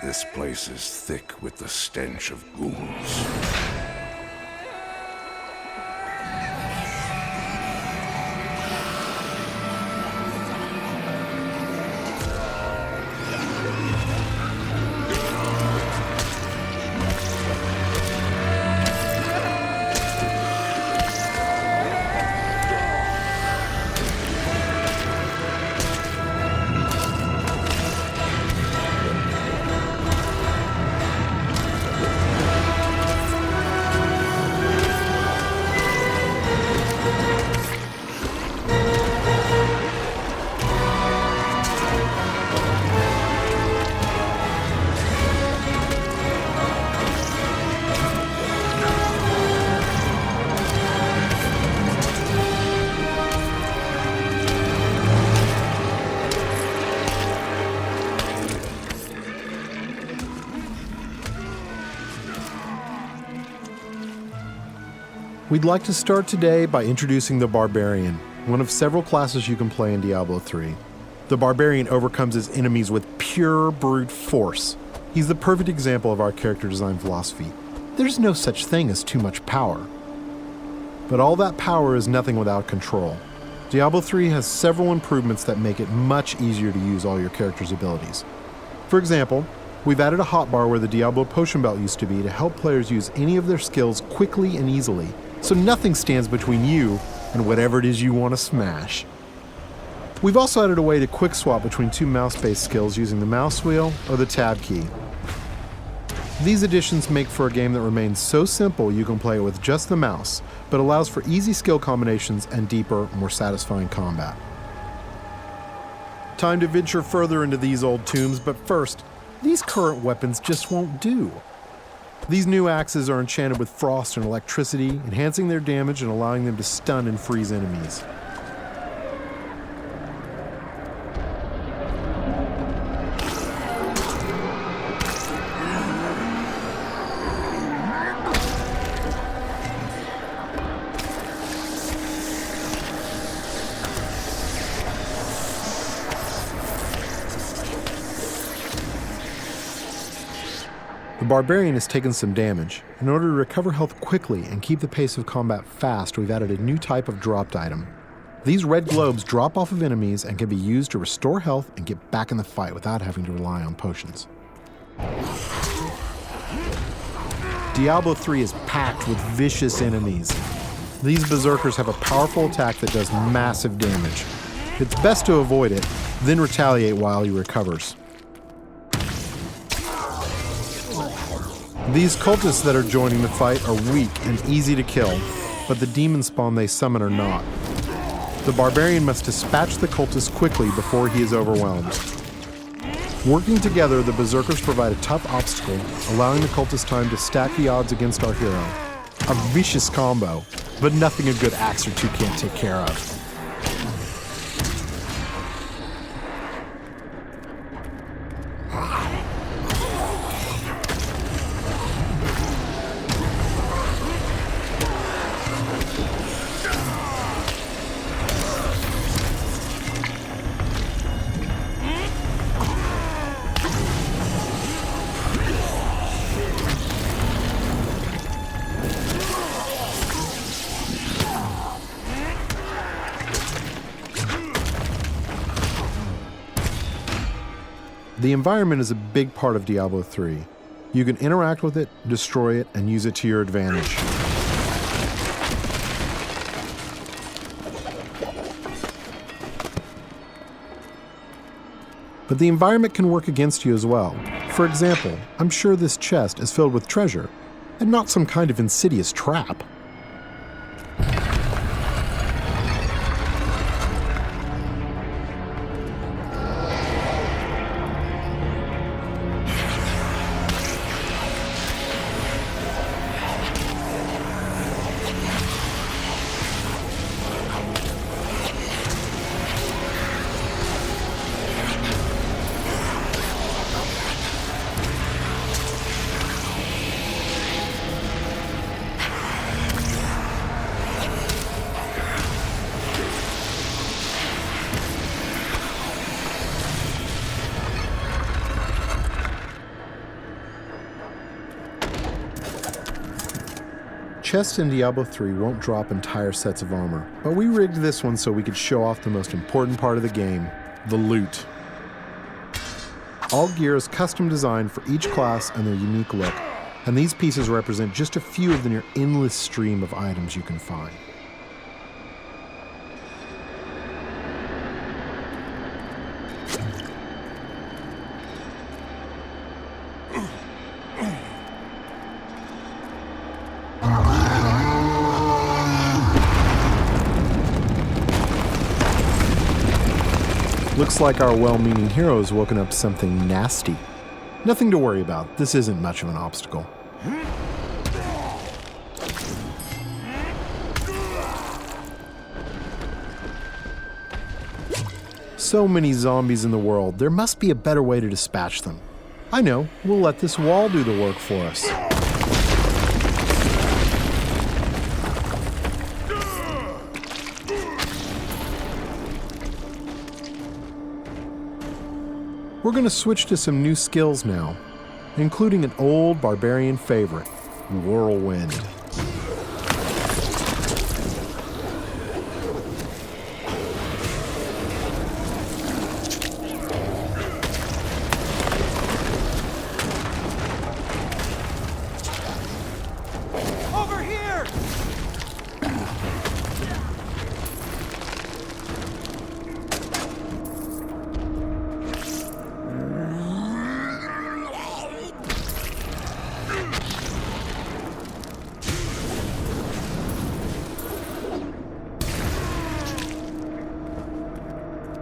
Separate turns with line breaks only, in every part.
This place is thick with the stench of ghouls.
We'd like to start today by introducing the Barbarian, one of several classes you can play in Diablo 3. The Barbarian overcomes his enemies with pure brute force. He's the perfect example of our character design philosophy. There's no such thing as too much power. But all that power is nothing without control. Diablo 3 has several improvements that make it much easier to use all your character's abilities. For example, we've added a hotbar where the Diablo potion belt used to be to help players use any of their skills quickly and easily, so nothing stands between you and whatever it is you want to smash. We've also added a way to quick swap between two mouse-based skills using the mouse wheel or the tab key. These additions make for a game that remains so simple you can play it with just the mouse, but allows for easy skill combinations and deeper, more satisfying combat. Time to venture further into these old tombs, but first, these current weapons just won't do. These new axes are enchanted with frost and electricity, enhancing their damage and allowing them to stun and freeze enemies. The Barbarian has taken some damage. In order to recover health quickly and keep the pace of combat fast, we've added a new type of dropped item. These red globes drop off of enemies and can be used to restore health and get back in the fight without having to rely on potions. Diablo 3 is packed with vicious enemies. These berserkers have a powerful attack that does massive damage. It's best to avoid it, then retaliate while he recovers. These cultists that are joining the fight are weak and easy to kill, but the demon spawn they summon are not. The Barbarian must dispatch the cultists quickly before he is overwhelmed. Working together, the berserkers provide a tough obstacle, allowing the cultists time to stack the odds against our hero. A vicious combo, but nothing a good axe or two can't take care of. The environment is a big part of Diablo 3. You can interact with it, destroy it, and use it to your advantage. But the environment can work against you as well. For example, I'm sure this chest is filled with treasure, and not some kind of insidious trap. chests in Diablo 3 won't drop entire sets of armor, but we rigged this one so we could show off the most important part of the game, the loot. All gear is custom designed for each class and their unique look, and these pieces represent just a few of the near endless stream of items you can find. Looks like our well-meaning hero has woken up something nasty. Nothing to worry about. This isn't much of an obstacle. So many zombies in the world, there must be a better way to dispatch them. I know, we'll let this wall do the work for us. We're going to switch to some new skills now, including an old barbarian favorite, Whirlwind.
Over here!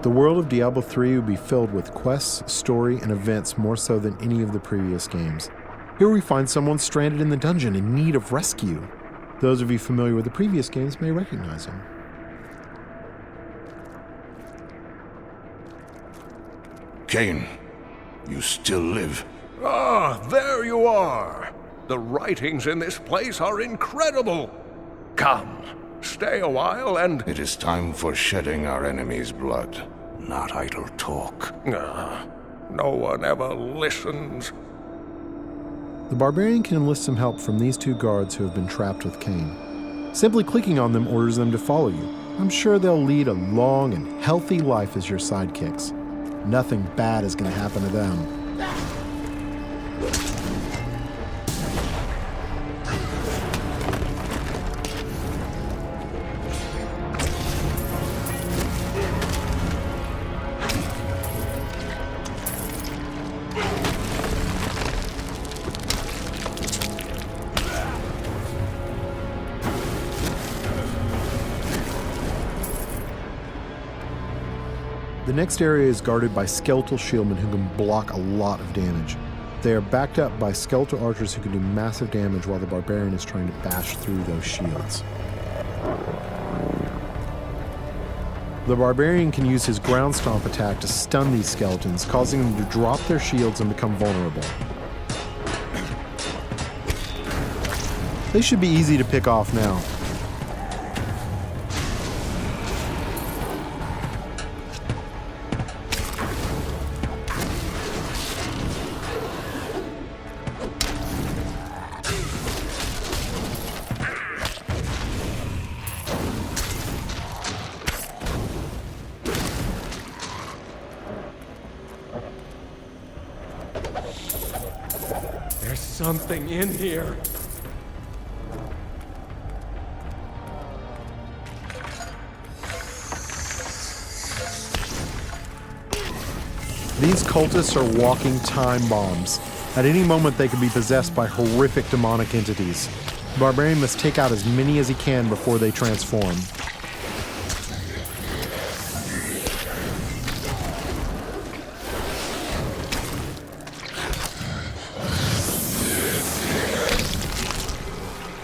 The world of Diablo 3 will be filled with quests, story, and events more so than any of the previous games. Here we find someone stranded in the dungeon in need of rescue. Those of you familiar with the previous games may recognize him.
Cain, you still live.
Ah, there you are. The writings in this place are incredible. Come, stay a while and...
It is time for shedding our enemy's blood, not idle talk.
No one ever listens.
The barbarian can enlist some help from these two guards who have been trapped with Cain. Simply clicking on them orders them to follow you. I'm sure they'll lead a long and healthy life as your sidekicks. Nothing bad is going to happen to them. The next area is guarded by skeletal shieldmen who can block a lot of damage. They are backed up by skeletal archers who can do massive damage while the barbarian is trying to bash through those shields. The barbarian can use his ground stomp attack to stun these skeletons, causing them to drop their shields and become vulnerable. They should be easy to pick off now.
There's something in here.
These cultists are walking time bombs. At any moment they could be possessed by horrific demonic entities. The barbarian must take out as many as he can before they transform.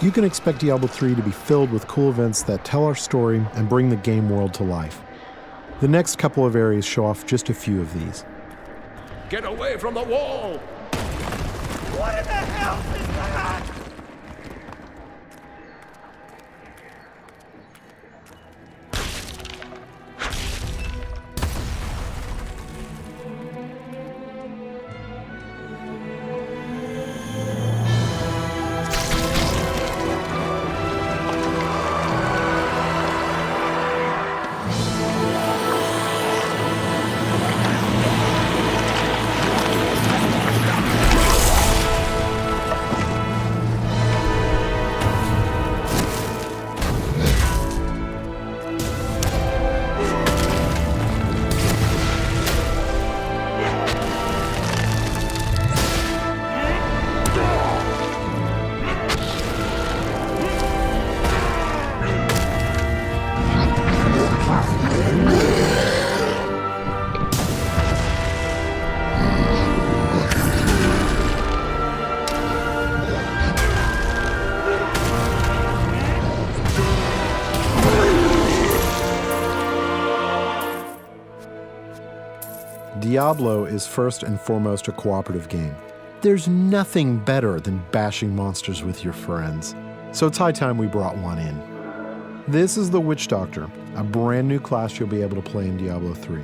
You can expect Diablo 3 to be filled with cool events that tell our story and bring the game world to life. The next couple of areas show off just a few of these.
Get away from the wall!
What in the hell is that?
Diablo is first and foremost a cooperative game. There's nothing better than bashing monsters with your friends, so it's high time we brought one in. This is the Witch Doctor, a brand new class you'll be able to play in Diablo 3.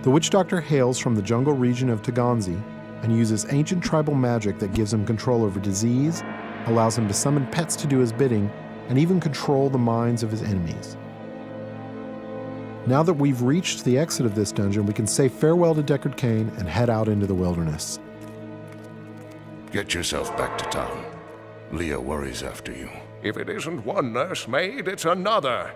The Witch Doctor hails from the jungle region of Taganzi and uses ancient tribal magic that gives him control over disease, allows him to summon pets to do his bidding, and even control the minds of his enemies. Now that we've reached the exit of this dungeon, we can say farewell to Deckard Cain and head out into the wilderness.
Get yourself back to town. Leah worries after you.
If it isn't one nursemaid, it's another.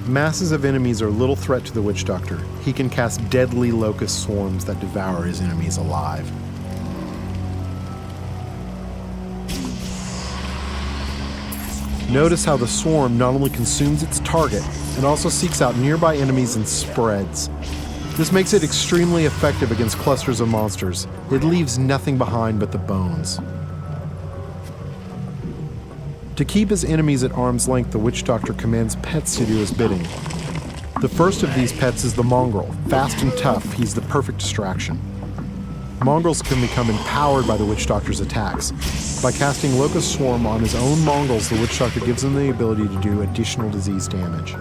Masses of enemies are little threat to the Witch Doctor. He can cast deadly locust swarms that devour his enemies alive. Notice how the swarm not only consumes its target, it also seeks out nearby enemies and spreads. This makes it extremely effective against clusters of monsters. It leaves nothing behind but the bones. To keep his enemies at arm's length, the Witch Doctor commands pets to do his bidding. The first of these pets is the mongrel. Fast and tough, he's the perfect distraction. Mongrels can become empowered by the Witch Doctor's attacks. By casting Locust Swarm on his own mongrels, the Witch Doctor gives them the ability to do additional disease damage.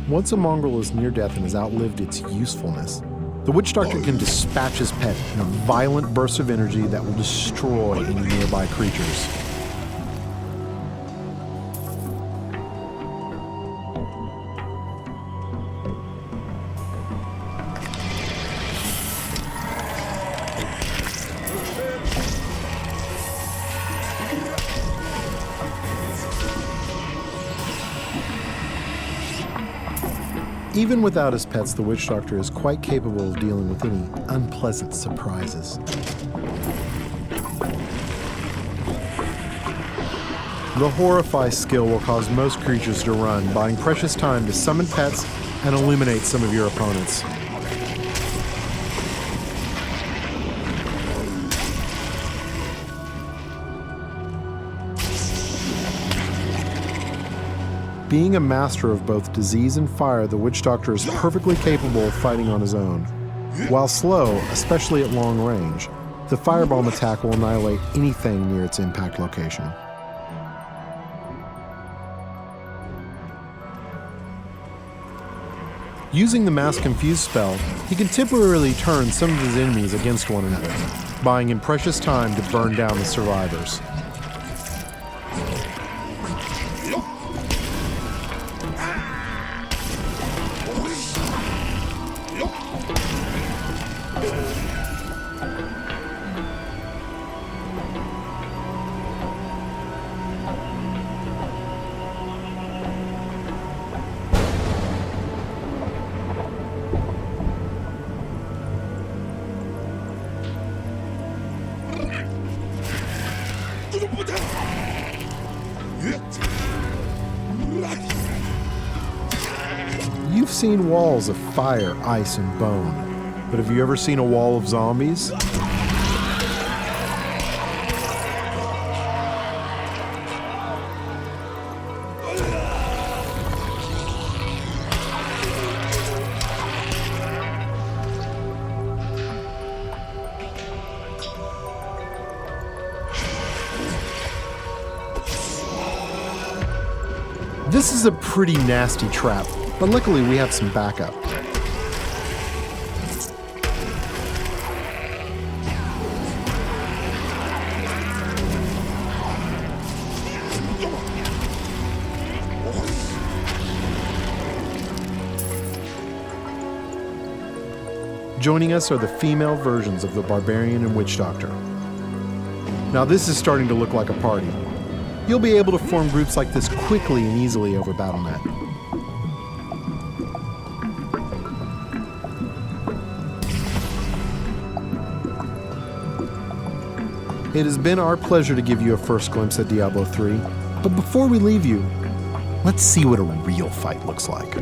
Once a mongrel is near death and has outlived its usefulness, the Witch Doctor can dispatch his pet in a violent burst of energy that will destroy any nearby creatures. Even without his pets, the Witch Doctor is quite capable of dealing with any unpleasant surprises. The Horrify skill will cause most creatures to run, buying precious time to summon pets and illuminate some of your opponents. Being a master of both disease and fire, the Witch Doctor is perfectly capable of fighting on his own. While slow, especially at long range, the firebomb attack will annihilate anything near its impact location. Using the Mass Confuse spell, he can temporarily turn some of his enemies against one another, buying him precious time to burn down the survivors. You've seen walls of fire, ice, and bone, but have you ever seen a wall of zombies? This is a pretty nasty trap, but luckily we have some backup. Joining us are the female versions of the Barbarian and Witch Doctor. Now this is starting to look like a party. You'll be able to form groups like this quickly and easily over Battle.net. It has been our pleasure to give you a first glimpse at Diablo 3, but before we leave you, let's see what a real fight looks like.